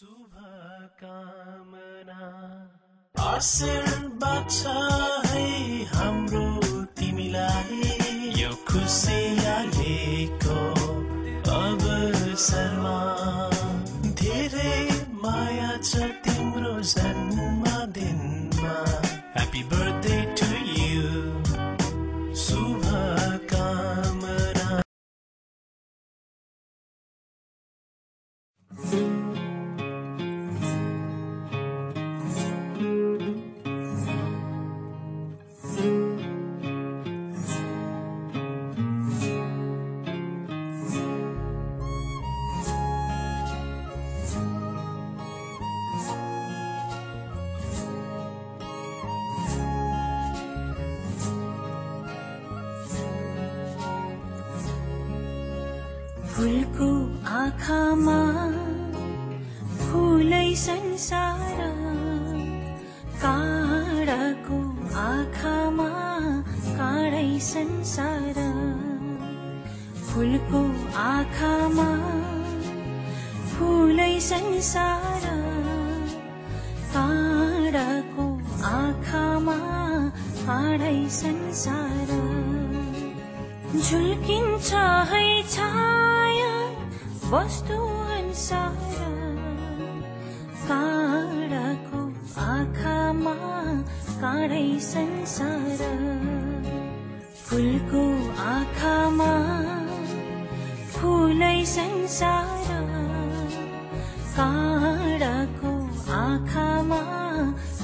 शुभकामना आशीर्वाद छ है हाम्रो तिमीलाई यो खुसियालीको अवसरमा धेरै माया छ तिम्रो जन्मदिनमा ह्यापी बर्थडे टु यु शुभकामना फूलको आँखामा फूलै संसार काँडाको आँखामा काँडै संसार फूलको आँखामा फूलै संसार काँडाको आँखामा काँडै संसार झुल्किन्छ है छाया वस्तु अनुसार काँडाको आँखामा काँडै संसार फूलको आँखामा फूलै संसार काँडाको आँखामा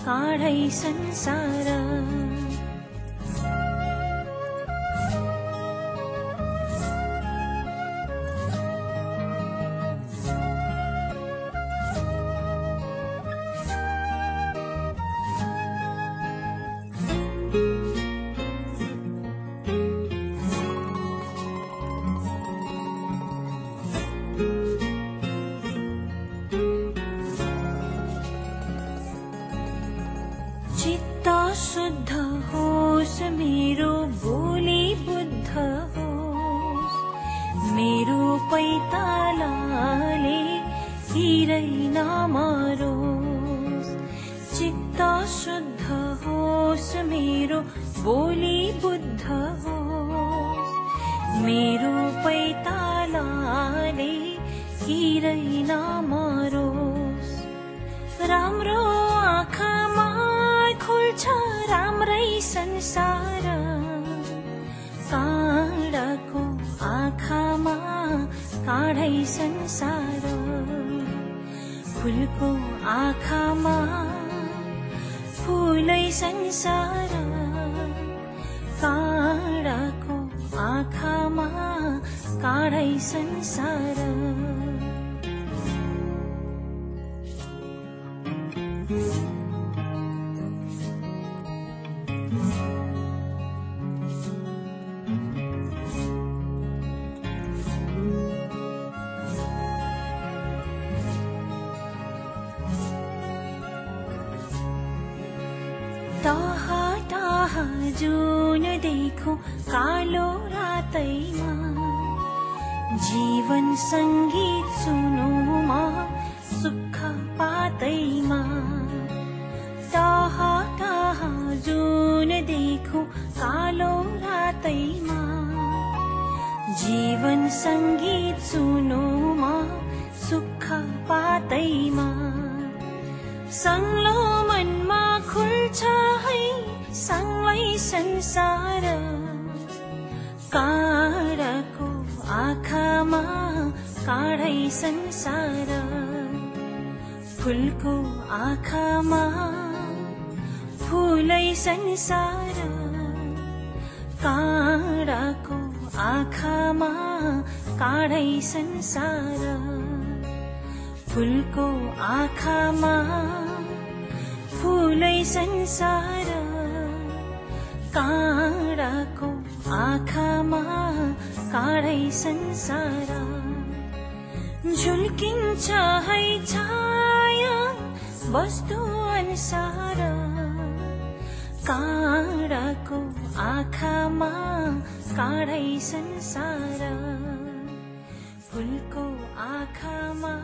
काँडै संसार चित्त शुद्ध होस् मेरो बोली बुद्ध होस् मेरो पैतालाले हिरै नमरोस् चित्त शुद्ध होस् मेरो बोली बुद्ध होस् मेरो पैतालाले हिरै नमरोस् राम्रो आँखामा खुल्छ राम्रै संसार काँडाको आँखामा काँडै संसार फूलको आँखामा फूलै संसार काँडाको आँखामा काँडै संसार टाहा टाहा जुन देखो कालो रातैमा जीवन संगीत सुनुमा सुख पातैमा टाहा टाहा जुन देखो कालो रातैमा जीवन संगीत सुनुमा सुख पातैमा संगलो मनमा खुल्छ है सँगै संसार काँडाको आँखामा काँडै संसार फूलको आँखामा फूलै संसार काँडाको आँखामा काँडै संसार फूलको आँखामा फूलै संसार काँडाको आँखामा काँडै संसार झुल्किन्छ है छाया वस्तु अनुसार काँडाको आँखामा काँडै संसार फूलको आँखामा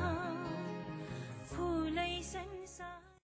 संसार